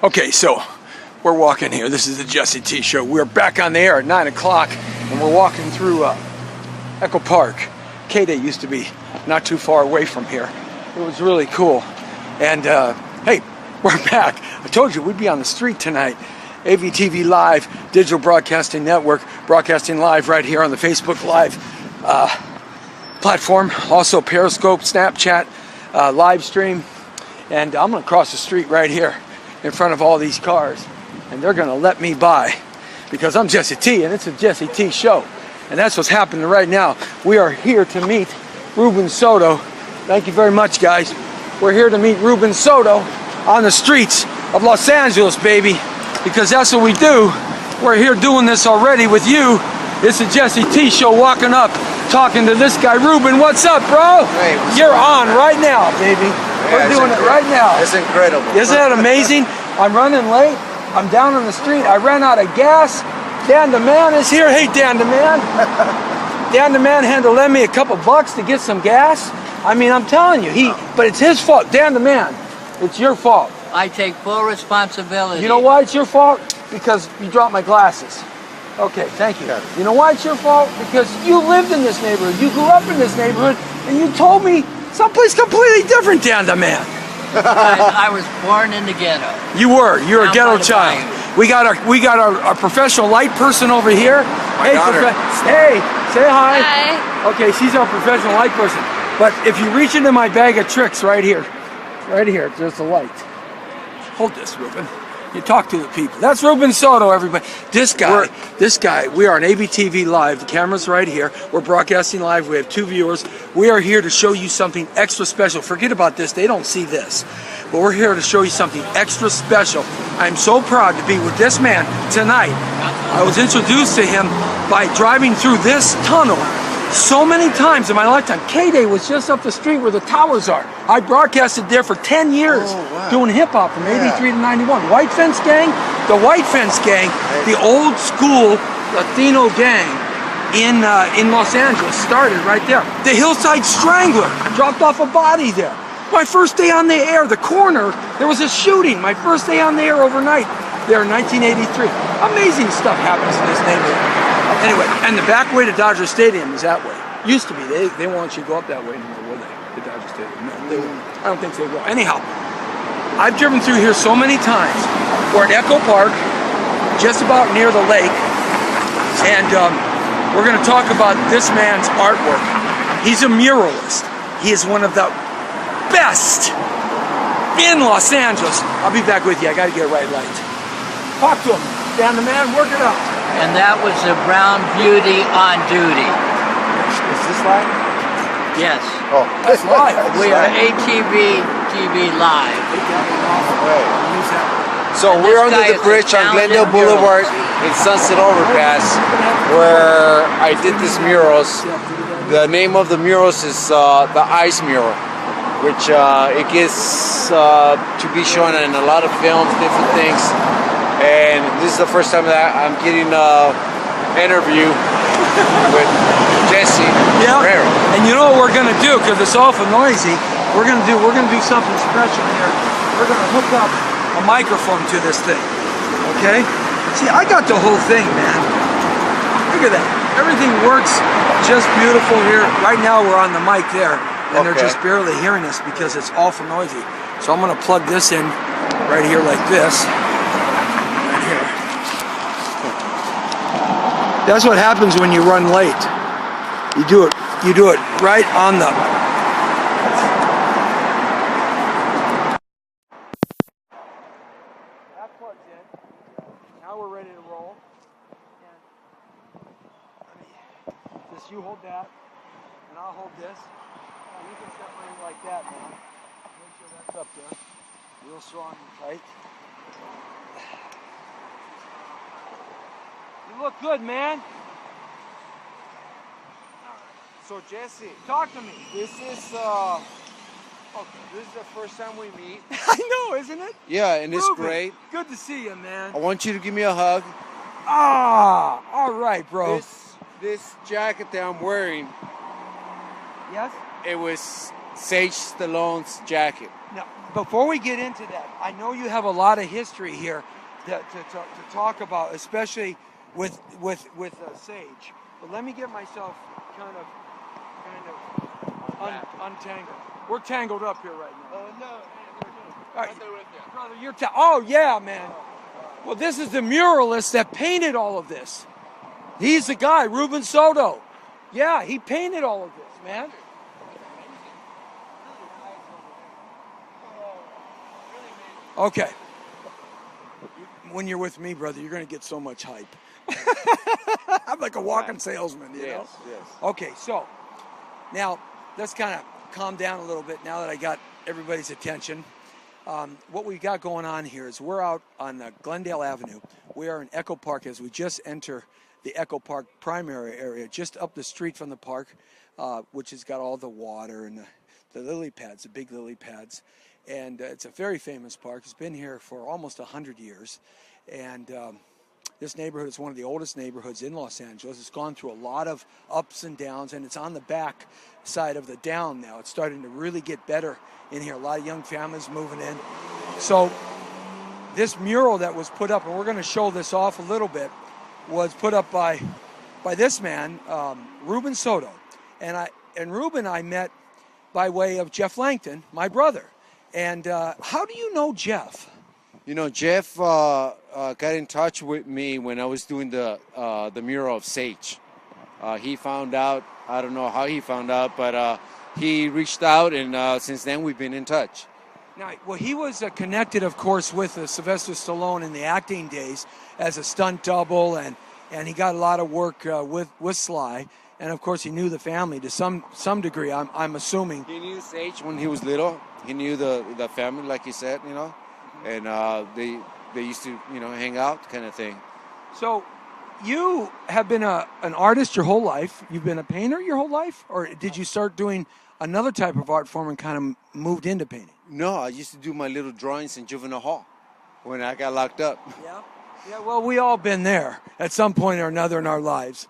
Okay, so we're walking here. This is the Jesse T Show. We're back on the air at 9 o'clock, and we're walking through Echo Park. K-Day used to be not too far away from here. It was really cool. And hey, we're back. I told you we'd be on the street tonight. AVTV Live, Digital Broadcasting Network, broadcasting live right here on the Facebook Live platform. Also Periscope, Snapchat, live stream. And I'm going to cross the street right here in front of all these cars. And they're going to let me by because I'm Jesse T and it's a Jesse T Show. And that's what's happening right now. We are here to meet Reuben Soto. Thank you very much, guys. We're here to meet Reuben Soto on the streets of Los Angeles, baby. Because that's what we do. We're here doing this already with you. It's a Jesse T Show, walking up, talking to this guy. Reuben, what's up, bro? Hey, you're on right now, baby. We're doing it right now. It's incredible. Isn't that amazing? I'm running late. I'm down on the street. I ran out of gas. Dan the Man is here. Hey, Dan the Man. Dan the Man had to lend me a couple bucks to get some gas. I mean, I'm telling you, but it's his fault. Dan the Man, it's your fault. I take full responsibility. You know why it's your fault? Because you dropped my glasses. Okay, thank you. You know why it's your fault? Because you lived in this neighborhood. You grew up in this neighborhood, and you told me someplace completely different, Dan the Man. I was born in the ghetto. You were. You're a ghetto child. We got our professional light person over here. Hey, hey, say hi. Hi. Okay, she's our professional light person. But if you reach into my bag of tricks right here, there's a light. Hold this, Reuben. You talk to the people. That's Reuben Soto, everybody. This guy, we are on ABTV Live. The camera's right here. We're broadcasting live. We have 2 viewers. We are here to show you something extra special. Forget about this. They don't see this. But we're here to show you something extra special. I'm so proud to be with this man tonight. I was introduced to him by driving through this tunnel so many times in my lifetime. K-Day was just up the street where the towers are. I broadcasted there for 10 years doing hip-hop from 83 to 91. White Fence Gang, the White Fence Gang, the old school Latino gang in Los Angeles started right there. The Hillside Strangler dropped off a body there. My first day on the air, the corner, there was a shooting. My first day on the air overnight there in 1983. Amazing stuff happens in this neighborhood. Anyway, and the back way to Dodger Stadium is that way. Used to be. They won't let you go up that way anymore, will they? The Dodger Stadium. No, they won't. I don't think they will. Anyhow, I've driven through here so many times. We're at Echo Park, just about near the lake, and we're going to talk about this man's artwork. He's a muralist. He is one of the best in Los Angeles. I'll be back with you. I got to get a right light. Talk to him. Dan the Man, work it out. And that was the Brown Beauty on duty. Is this live? Yes. Oh, that's live. We are ATV TV Live. So we're under the bridge on Glendale Boulevard in Sunset Overpass, where I did these murals. The name of the murals is the Ice Mural, which it gets to be shown in a lot of films, different things. And this is the first time that I'm getting an interview with Jesse. Yeah. And you know what we're gonna do, because it's awful noisy. We're gonna do something special here. We're gonna hook up a microphone to this thing. Okay? See, I got the whole thing, man. Look at that. Everything works just beautiful here. Right now we're on the mic there, and they're just barely hearing us because it's awful noisy. So I'm gonna plug this in right here like this. That's what happens when you run late. You do it right on the. That plugs in. Now we're ready to roll. And just you hold that, and I'll hold this. Now you can separate it like that, man. Make sure that's up there. Real strong and tight. You look good, man. So Jesse, talk to me. This is the first time we meet. I know, isn't it? Yeah, and it's Reuben, great. good to see you, man. I want you to give me a hug. Ah, all right, bro. This jacket that I'm wearing. Yes. It was Sage Stallone's jacket. No, before we get into that, I know you have a lot of history here to talk about, especially with Sage. But let me get myself kind of untangled. We're tangled up here right now. No. All right. Brother, you're oh yeah, man. Well, this is the muralist that painted all of this. He's the guy, Reuben Soto. Yeah, he painted all of this, man. Okay. When you're with me, brother, you're going to get so much hype. I'm like a walking salesman, you know? Yes. Okay, so now let's kind of calm down a little bit now that I got everybody's attention. What we got going on here is we're out on Glendale Avenue. We are in Echo Park as we just enter the Echo Park primary area, just up the street from the park, which has got all the water and the lily pads, the big lily pads. And it's a very famous park. It's been here for almost 100 years. And this neighborhood is one of the oldest neighborhoods in Los Angeles. It's gone through a lot of ups and downs, and it's on the back side of the down now. It's starting to really get better in here. A lot of young families moving in. So this mural that was put up, and we're going to show this off a little bit, was put up by this man, Reuben Soto. And Reuben I met by way of Jeff Langton, my brother. And how do you know Jeff? You know, Jeff got in touch with me when I was doing the mural of Sage. He found out, I don't know how he found out, but he reached out, and since then we've been in touch. Now, well, he was connected, of course, with Sylvester Stallone in the acting days as a stunt double, and he got a lot of work with Sly. And, of course, he knew the family to some degree, I'm assuming. He knew Sage when he was little. He knew the family, like you said, you know. And they used to, you know, hang out kind of thing. So you have been an artist your whole life. You've been a painter your whole life? Or did you start doing another type of art form and kind of moved into painting? No, I used to do my little drawings in juvenile hall when I got locked up. Yeah, well, we all been there at some point or another in our lives.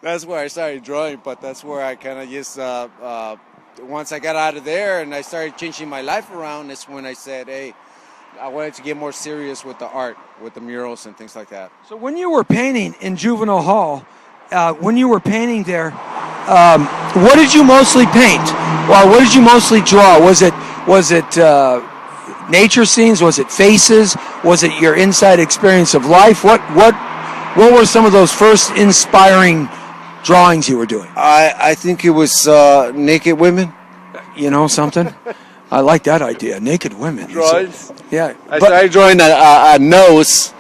That's where I started drawing, but that's where I kind of just, once I got out of there and I started changing my life around, that's when I said, hey, I wanted to get more serious with the art, with the murals and things like that. So when you were painting in juvenile hall, when you were painting there, what did you mostly paint? Well, what did you mostly draw? Was it nature scenes? Was it faces? Was it your inside experience of life? What were some of those first inspiring drawings you were doing? I think it was naked women. You know something? I like that idea. Naked women. Drawings? Yeah. I started drawing a nose,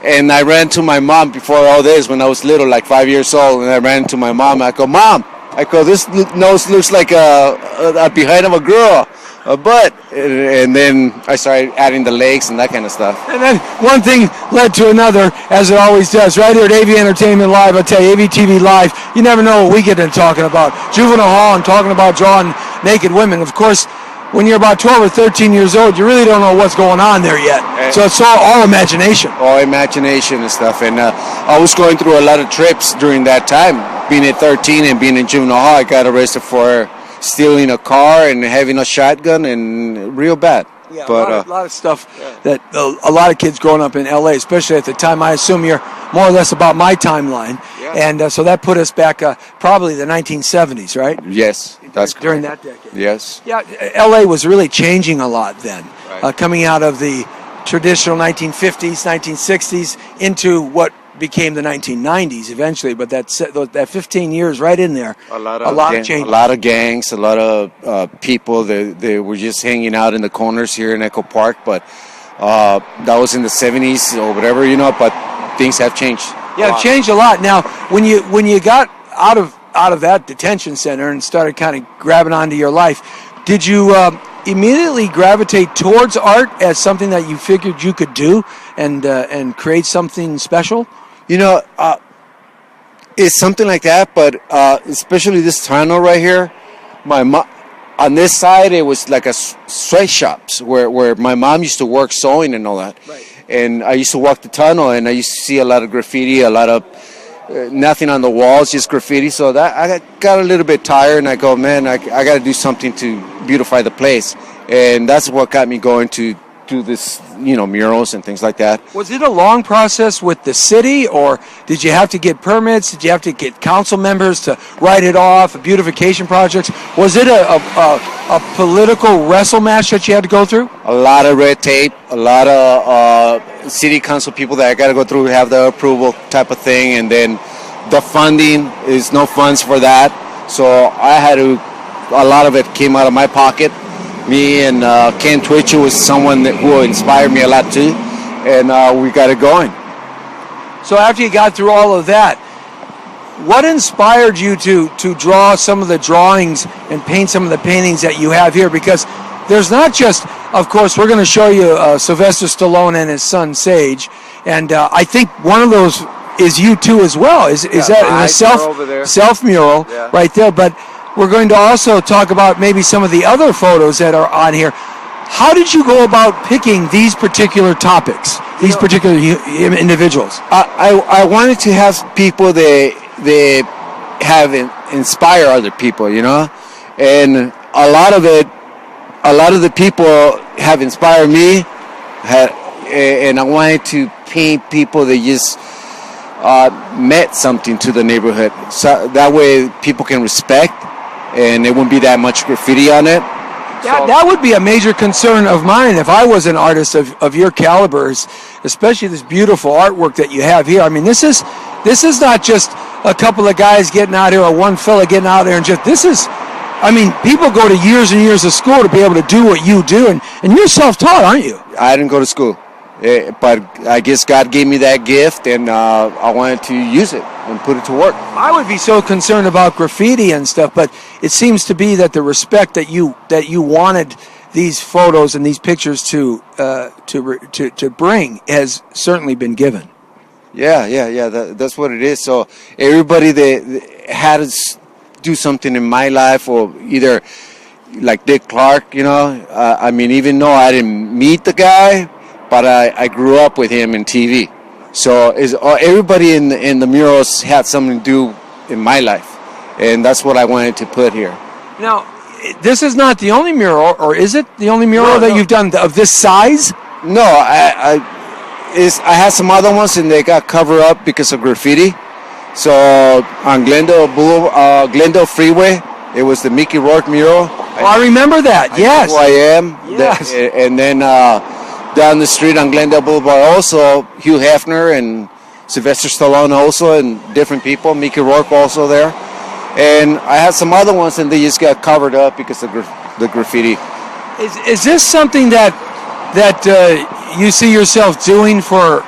and I ran to my mom before all this when I was little, like 5 years old, and I ran to my mom. I go, Mom, this nose looks like a behind of a girl, a butt. And then I started adding the legs and that kind of stuff. And then one thing led to another, as it always does. Right here at AV Entertainment Live, I tell you, AVTV Live, you never know what we get into talking about. Juvenile hall and talking about drawing naked women. Of course, when you're about 12 or 13 years old, you really don't know what's going on there yet. So it's all imagination. All imagination and stuff. And I was going through a lot of trips during that time. Being at 13 and being in juvenile hall, I got arrested for stealing a car and having a shotgun, and real bad. Yeah, but a lot of stuff that a lot of kids growing up in L.A., especially at the time. I assume you're more or less about my timeline. Yeah. And so that put us back probably the 1970s, right? Yes, that's during correct. That decade. Yes. Yeah, L.A. was really changing a lot then, right. Coming out of the traditional 1950s, 1960s into what became the 1990s eventually. But that 15 years right in there, a lot of change. A lot of gangs, a lot of people. They were just hanging out in the corners here in Echo Park. But that was in the 70s or whatever, you know. But things have changed. Yeah, it's changed a lot. Now, when you got out of that detention center and started kind of grabbing onto your life, did you immediately gravitate towards art as something that you figured you could do and create something special? You know, it's something like that, but especially this tunnel right here, my mom, on this side, it was like a sweatshops where my mom used to work sewing and all that. Right. And I used to walk the tunnel, and I used to see a lot of graffiti, a lot of nothing on the walls, just graffiti. So that I got a little bit tired, and I go, man, I got to do something to beautify the place, and that's what got me going to do this, murals and things like that. Was it a long process with the city, or did you have to get permits? Did you have to get council members to write it off, beautification projects? Was it a political wrestle match that you had to go through? A lot of red tape, a lot of city council people that I got to go through, have the approval type of thing, and then the funding is no funds for that. So I had to, a lot of it came out of my pocket. Me and Ken Twitcher was someone who inspired me a lot too, and we got it going. So after you got through all of that, what inspired you to draw some of the drawings and paint some of the paintings that you have here? Because there's not just, of course, we're going to show you Sylvester Stallone and his son Sage, and I think one of those is you too as well. Is that a self mural right there? But we're going to also talk about maybe some of the other photos that are on here. How did you go about picking these particular topics, these particular individuals? I wanted to have people that have inspire other people, and a lot of the people have inspired me, and I wanted to paint people that just meant something to the neighborhood, so that way people can respect, and there wouldn't be that much graffiti on it. That would be a major concern of mine if I was an artist of your calibers, especially this beautiful artwork that you have here. I mean, this is not just a couple of guys getting out here, or one fella getting out there, and people go to years and years of school to be able to do what you do, and you're self-taught, aren't you? I didn't go to school, but I guess God gave me that gift, and I wanted to use it and put it to work. I would be so concerned about graffiti and stuff, but it seems to be that the respect that you wanted these photos and these pictures to bring has certainly been given. Yeah. That's what it is. So everybody that had to do something in my life, or either like Dick Clark, even though I didn't meet the guy, but I grew up with him in TV. So everybody in the murals had something to do in my life, and that's what I wanted to put here. Now, this is not the only mural, or is it the only mural that you've done of this size? No, I had some other ones, and they got covered up because of graffiti. So on Glendale Freeway, it was the Mickey Rourke mural. I remember that. Yes. Who I am. Yes. And then down the street on Glendale Boulevard, also Hugh Hefner and Sylvester Stallone, also, and different people. Mickey Rourke also there. And I had some other ones, and they just got covered up because of the graffiti. Is this something that you see yourself doing for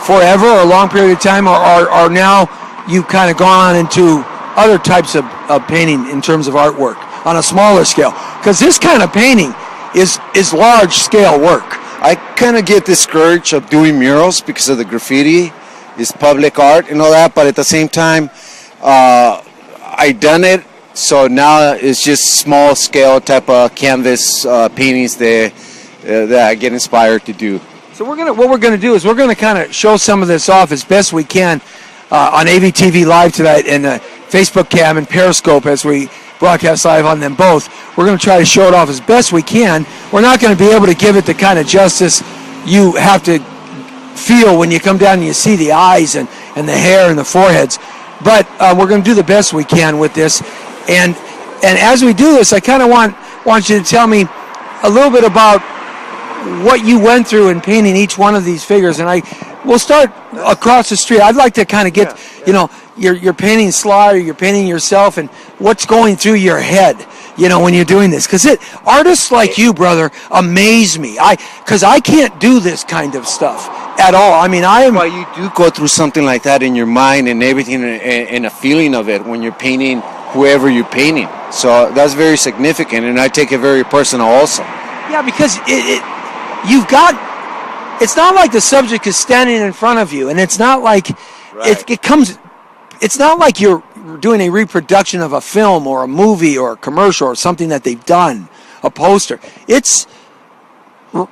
forever, or a long period of time, or now you've kind of gone on into other types of painting in terms of artwork on a smaller scale? Because this kind of painting is large scale work. I kind of get discouraged of doing murals because of the graffiti. It's public art and all that, but at the same time, I done it, so now it's just small scale type of canvas paintings that I get inspired to do. So what we're gonna do is we're gonna kind of show some of this off as best we can on AVTV Live tonight, and Facebook Cam and Periscope as we broadcast live on them both. We're going to try to show it off as best we can. We're not going to be able to give it the kind of justice you have to feel when you come down and you see the eyes and the hair and the foreheads. But we're going to do the best we can with this. And as we do this, I kind of want you to tell me a little bit about what you went through in painting each one of these figures. And we'll start across the street. I'd like to kind of get, you're painting Sly, or you're painting yourself, and what's going through your head, when you're doing this. Because artists like you, brother, amaze me. Because I can't do this kind of stuff at all. I mean, Well, you do go through something like that in your mind and everything, and a feeling of it when you're painting whoever you're painting. So that's very significant, and I take it very personal also. Yeah, because it's not like the subject is standing in front of you, and it's not like it's not like you're doing a reproduction of a film or a movie or a commercial or something that they've done, a poster. It's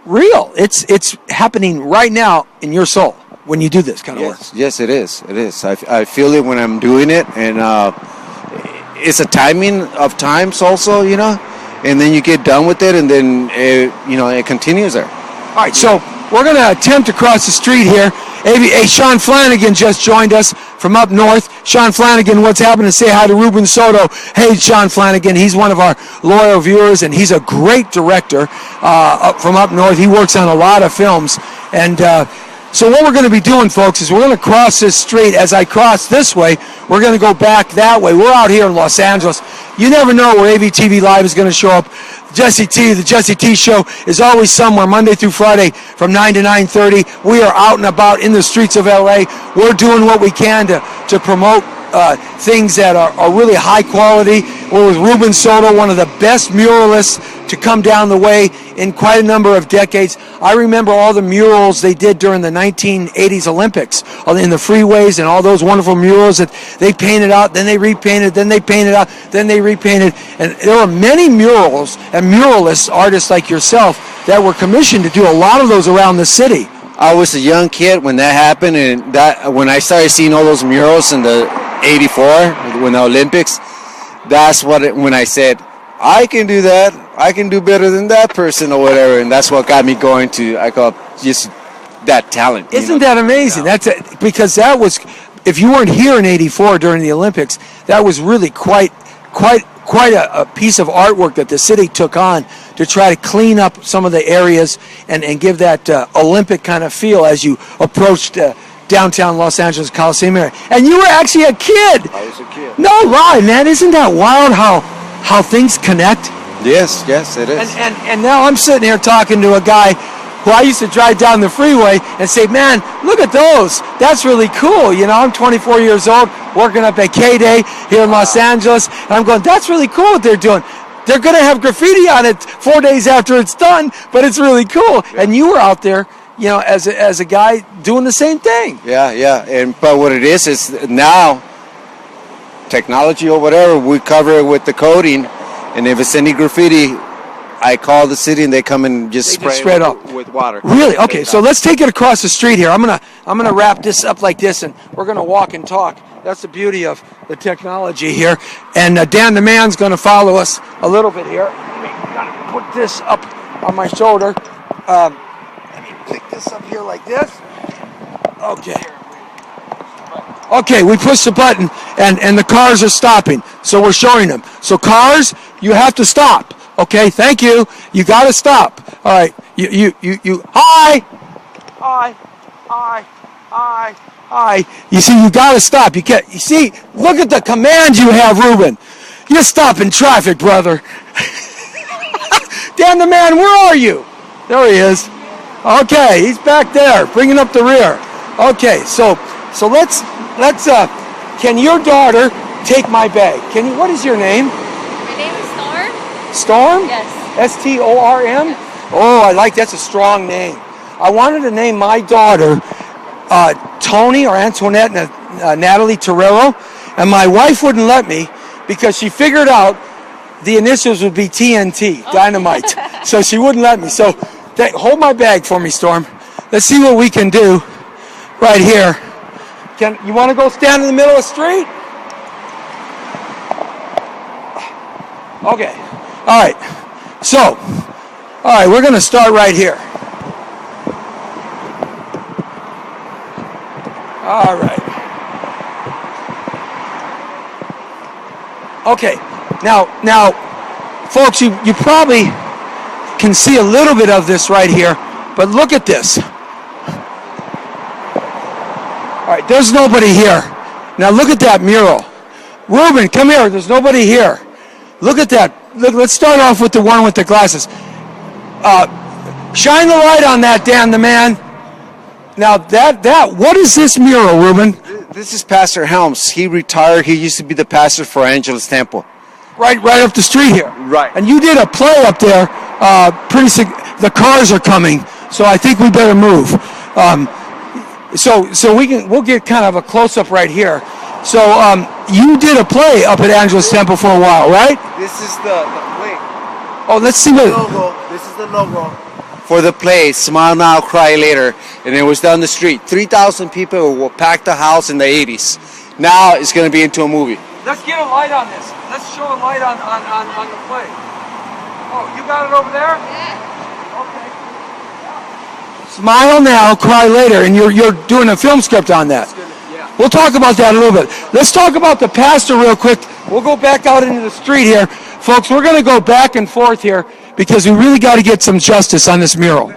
real. It's happening right now in your soul when you do this kind of work. Yes, it is. It is. I feel it when I'm doing it, and it's a timing of times also, and then you get done with it, and then it continues there. All right, so we're going to attempt to cross the street here. Hey, Sean Flanagan just joined us from up north. Sean Flanagan, what's happening? Say hi to Reuben Soto. Hey, Sean Flanagan, he's one of our loyal viewers, and he's a great director from up north. He works on a lot of films. And so what we're going to be doing, folks, is we're going to cross this street. As I cross this way, we're going to go back that way. We're out here in Los Angeles. You never know where AVTV Live is going to show up. Jesse T, the Jesse T Show, is always somewhere Monday through Friday from 9 to 9:30. We are out and about in the streets of LA. We're doing what we can to promote things that are really high quality. We're with Reuben Soto, one of the best muralists to come down the way in quite a number of decades. I remember all the murals they did during the 1980s Olympics in the freeways, and all those wonderful murals that they painted out, then they repainted, then they painted out, then they repainted. And there were many murals and muralists, artists like yourself, that were commissioned to do a lot of those around the city. I was a young kid when that happened, and when I started seeing all those murals in the '84 when the Olympics, that's when I said, I can do that. I can do better than that person or whatever, and that's what got me going to. I call just that talent. Isn't that amazing? Yeah. Because that was, if you weren't here in '84 during the Olympics, that was really quite a piece of artwork that the city took on to try to clean up some of the areas and give that Olympic kind of feel as you approached downtown Los Angeles Coliseum area. And you were actually a kid. I was a kid. No lie, man. Isn't that wild how things connect? Yes, it is. And now I'm sitting here talking to a guy who I used to drive down the freeway and say, man, look at those. That's really cool. You know, I'm 24 years old, working up at K-Day here in Los Angeles, and I'm going, that's really cool what they're doing. They're going to have graffiti on it 4 days after it's done, but it's really cool. Yeah. And you were out there, you know, as a guy doing the same thing. Yeah. But what it is now, technology or whatever, we cover it with the coating, and if it's any graffiti, I call the city and they come and just spray it up with water. Really? Okay, so let's take it across the street here. I'm gonna wrap this up like this, and we're gonna walk and talk. That's the beauty of the technology here. And Dan the man's gonna follow us a little bit here. I'm gonna put this up on my shoulder. Let me pick this up here like this. Okay, we push the button, and the cars are stopping. So we're showing them. So cars, you have to stop. Okay, thank you. You got to stop. All right. You. Hi. You see, you got to stop. You see, look at the command you have, Reuben. You're stopping traffic, brother. Dan the man, where are you? There he is. Okay, he's back there, bringing up the rear. Okay, so let's. Can your daughter take my bag? What is your name? My name is Storm. Storm? Yes. STORM? Yes. Oh, that's a strong name. I wanted to name my daughter Tony or Antoinette Natalie Torero, and my wife wouldn't let me because she figured out the initials would be TNT, Dynamite. So she wouldn't let me. So hold my bag for me, Storm. Let's see what we can do right here. You want to go stand in the middle of the street? Okay. All right. So, we're going to start right here. All right. Okay. Now, folks, you probably can see a little bit of this right here, but look at this. All right, there's nobody here. Now look at that mural. Reuben, come here. There's nobody here. Look at that. Look, let's start off with the one with the glasses. Shine the light on that, Dan the man. Now what is this mural, Reuben? This is Pastor Helms. He retired. He used to be the pastor for Angeles Temple. Right up the street here. Right. And you did a play up there. The cars are coming, so I think we better move. So we'll get kind of a close up right here. So you did a play up at Angeles Temple for a while, right? This is the play. Oh, let's see what logo. This is the logo for the play. Smile Now, Cry Later, and it was down the street. 3,000 people will pack the house in the 80s. Now it's going to be into a movie. Let's get a light on this. Let's show a light on the play. Oh, you got it over there? Yeah. Okay. Smile now, cry later, and you're doing a film script on that. Yeah. We'll talk about that a little bit. Let's talk about the pastor real quick. We'll go back out into the street here. Folks, we're going to go back and forth here because we really got to get some justice on this mural.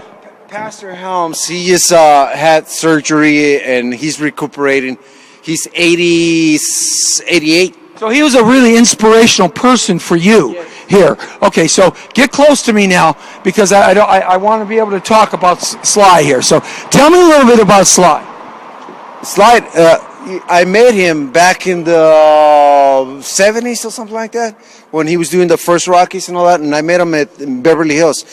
Pastor Helms, he just had surgery and he's recuperating. He's 88. So he was a really inspirational person for you here. Okay, so get close to me now because I want to be able to talk about Sly here. So tell me a little bit about Sly. Sly, I met him back in the 70s or something like that when he was doing the first Rockies and all that, and I met him in Beverly Hills.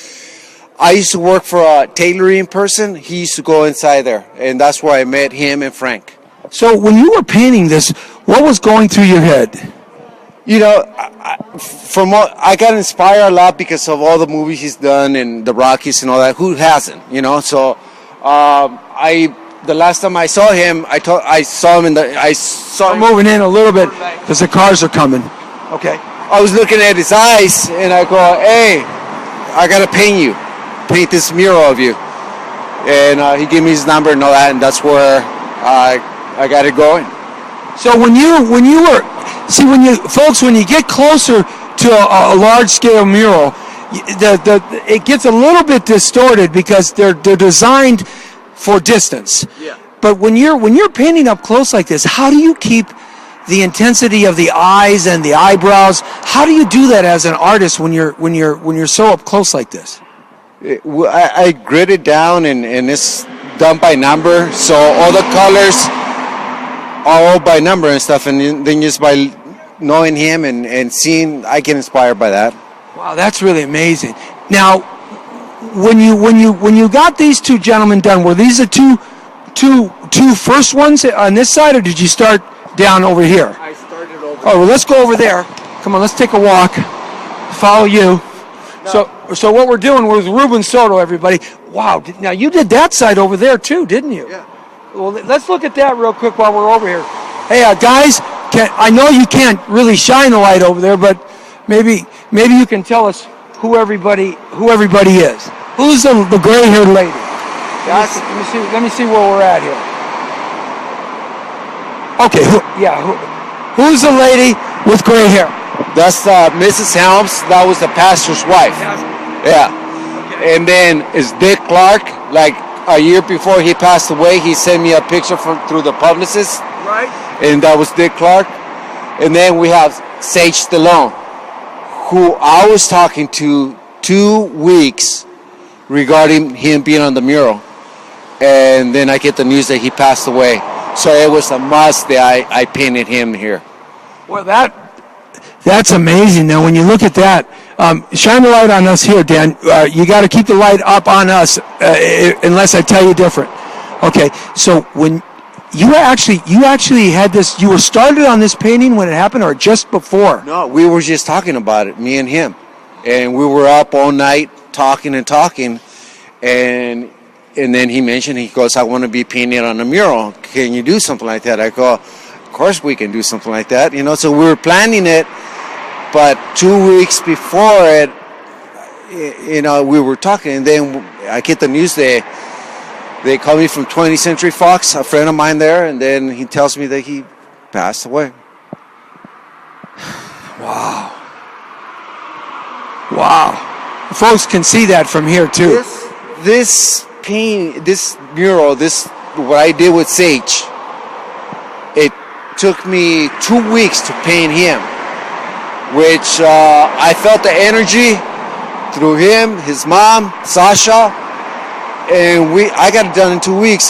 I used to work for a tailoring person. He used to go inside there, and that's where I met him and Frank. So when you were painting this, what was going through your head? You know, I got inspired a lot because of all the movies he's done and the Rockies and all that. Who hasn't? You know, so the last time I saw him, I saw him Moving in a little bit because the cars are coming. Okay. I was looking at his eyes, and I go, "Hey, I gotta paint this mural of you." And he gave me his number and all that, and that's where I got it going. So when you get closer to a large scale mural, it gets a little bit distorted because they're designed for distance. Yeah. But when you're painting up close like this, how do you keep the intensity of the eyes and the eyebrows? How do you do that as an artist when you're so up close like this? I grit it down and it's done by number, so all the colors are all by number and stuff, and then just by knowing him and seeing, I get inspired by that. Wow, that's really amazing. Now, when you got these two gentlemen done, were these the two first ones on this side, or did you start down over here? I started over. Oh, well, let's go over there. Come on, let's take a walk. Follow you. No. So what we're doing with Reuben Soto, everybody. Wow, now you did that side over there too, didn't you? Yeah. Well, let's look at that real quick while we're over here. Hey, guys, I know you can't really shine the light over there, but maybe you can tell us who everybody is. Who's the gray-haired lady? Let me see where we're at here. Okay, who's the lady with gray hair? That's Mrs. Helms. That was the pastor's wife. Yeah. Okay. And then is Dick Clark. Like a year before he passed away, he sent me a picture through the publicist. Right. And that was Dick Clark. And then we have Sage Stallone, who I was talking to 2 weeks regarding him being on the mural. And then I get the news that he passed away. So it was a must that I painted him here. Well, that's amazing. Now, when you look at that, shine the light on us here, Dan. You got to keep the light up on us, unless I tell you different. Okay. So when you actually had this, you were started on this painting when it happened, or just before? No, we were just talking about it, me and him, and we were up all night talking, and then he mentioned, he goes, "I want to be painted on a mural. Can you do something like that?" I go, "Of course we can do something like that." You know, so we were planning it, but 2 weeks before it, you know, we were talking, and then I get the news they called me from 20th Century Fox, a friend of mine there, and then he tells me that he passed away. Wow. Folks can see that from here too. This mural, what I did with Sage, it took me 2 weeks to paint him, which I felt the energy through him, his mom, Sasha, and I got it done in 2 weeks.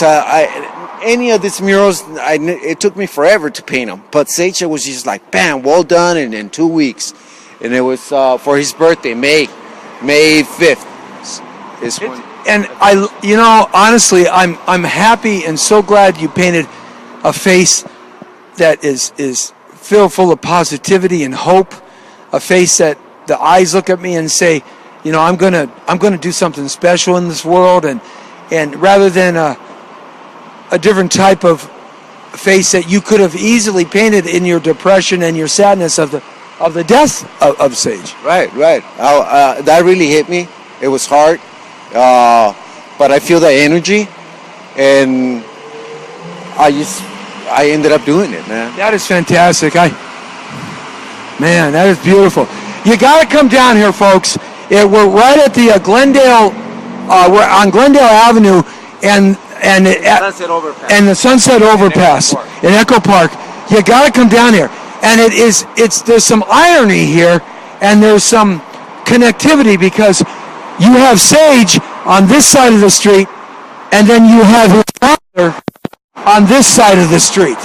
Any of these murals, it took me forever to paint them, but Sage, it was just like, bam, well done in 2 weeks, and it was for his birthday, May 5th. And honestly, I'm happy and so glad you painted a face that is filled full of positivity and hope, a face that the eyes look at me and say, you know, I'm gonna do something special in this world, and rather than a different type of face that you could have easily painted in your depression and your sadness of of the death of Sage. Right. That really hit me. It was hard, but I feel the energy, and I ended up doing it, man. That is fantastic. Man, that is beautiful. You got to come down here, folks. We're right at the Glendale. We're on Glendale Avenue and Sunset Overpass. And the Sunset Overpass in Echo Park. You got to come down here, and there's some irony here, and there's some connectivity because you have Sage on this side of the street, and then you have his father on this side of the street,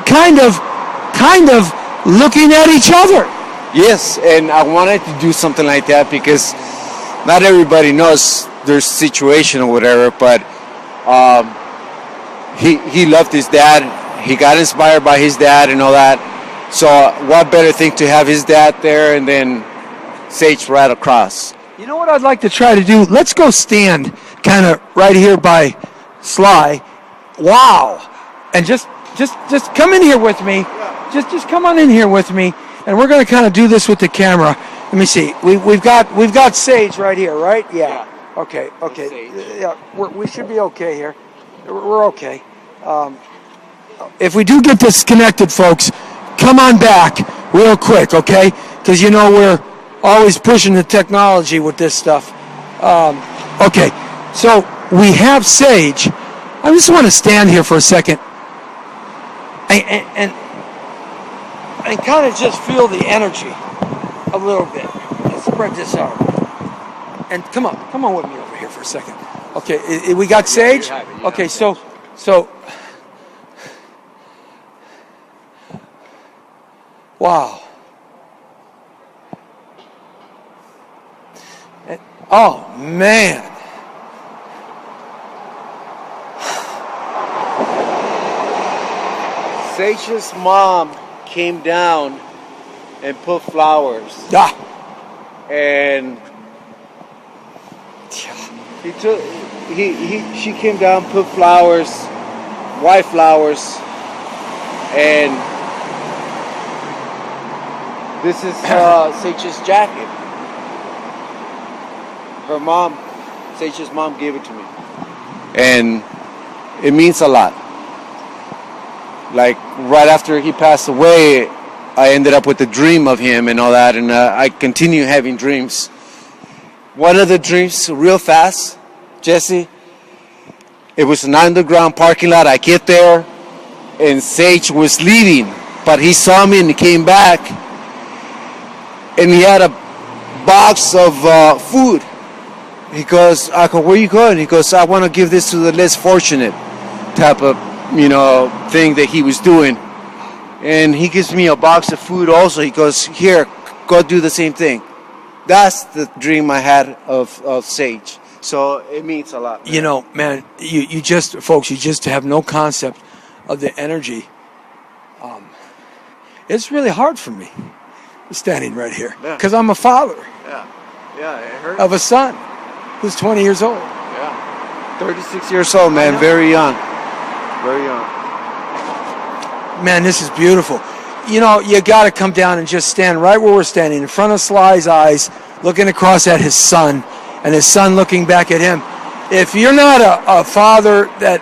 kind of looking at each other. Yes, and I wanted to do something like that because not everybody knows their situation or whatever, but he loved his dad. He got inspired by his dad and all that. So what better thing to have his dad there and then Sage right across. You know what I'd like to try to do? Let's go stand kind of right here by Sly. Wow. And just come in here with me. Just come on in here with me. And we're going to kind of do this with the camera. Let me see. We've got Sage right here, right? Yeah. Okay. Yeah, we should be okay here. We're okay. If we do get disconnected, folks, come on back real quick, okay? Because you know we're always pushing the technology with this stuff. Okay. So we have Sage. I just want to stand here for a second and kind of just feel the energy a little bit. Let's spread this out. And come on with me over here for a second. Okay, we got Sage. Okay, so wow. Oh man. Sage's mom came down and put flowers. Ah. And she came down, put flowers, white flowers, and this is Sage's jacket. Her mom, Sage's mom gave it to me. And it means a lot. Like right after he passed away, I ended up with a dream of him and all that, and I continue having dreams. One of the dreams, real fast, Jesse, it was an underground parking lot. I get there, and Sage was leaving, but he saw me and he came back, and he had a box of food. He goes, I go, where you going? He goes, I want to give this to the less fortunate type of, thing that he was doing. And he gives me a box of food also. He goes, here, go do the same thing. That's the dream I had of Sage. So it means a lot. Man. Man, you just have no concept of the energy. It's really hard for me standing right here because I'm a father it hurts. of a son who's 20 years old. 36 years old, man. Very young. Very young. Man, this is beautiful. You got to come down and just stand right where we're standing, in front of Sly's eyes, looking across at his son, and his son looking back at him. If you're not a father that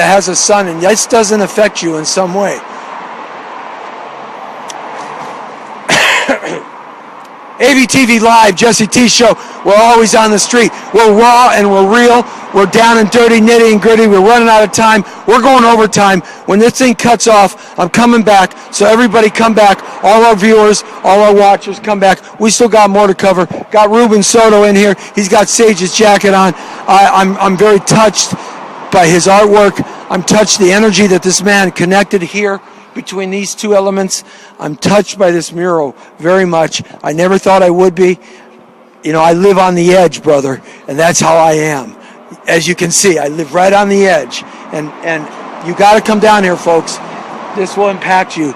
has a son, and this doesn't affect you in some way, ABTV Live, Jesse T Show. We're always on the street. We're raw and we're real. We're down and dirty, nitty and gritty. We're running out of time. We're going overtime. When this thing cuts off, I'm coming back. So everybody come back. All our viewers, all our watchers, come back. We still got more to cover. Got Reuben Soto in here. He's got Sage's jacket on. I'm very touched by his artwork. I'm touched the energy that this man connected here between these two elements. I'm touched by this mural very much. I never thought I would be. I live on the edge, brother, and that's how I am. As you can see, I live right on the edge, and you got to come down here, folks. This will impact you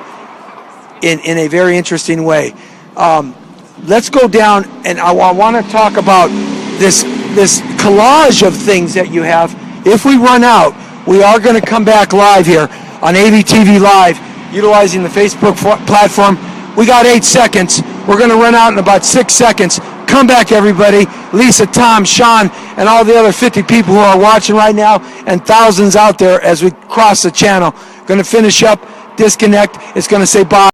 in a very interesting way. Let's go down, and I want to talk about this collage of things that you have. If we run out, we are going to come back live here on ABTV Live. utilizing the Facebook platform. We got 8 seconds. We're going to run out in about 6 seconds. Come back, everybody. Lisa, Tom, Sean, and all the other 50 people who are watching right now, and thousands out there as we cross the channel. Going to finish up, disconnect. It's going to say bye.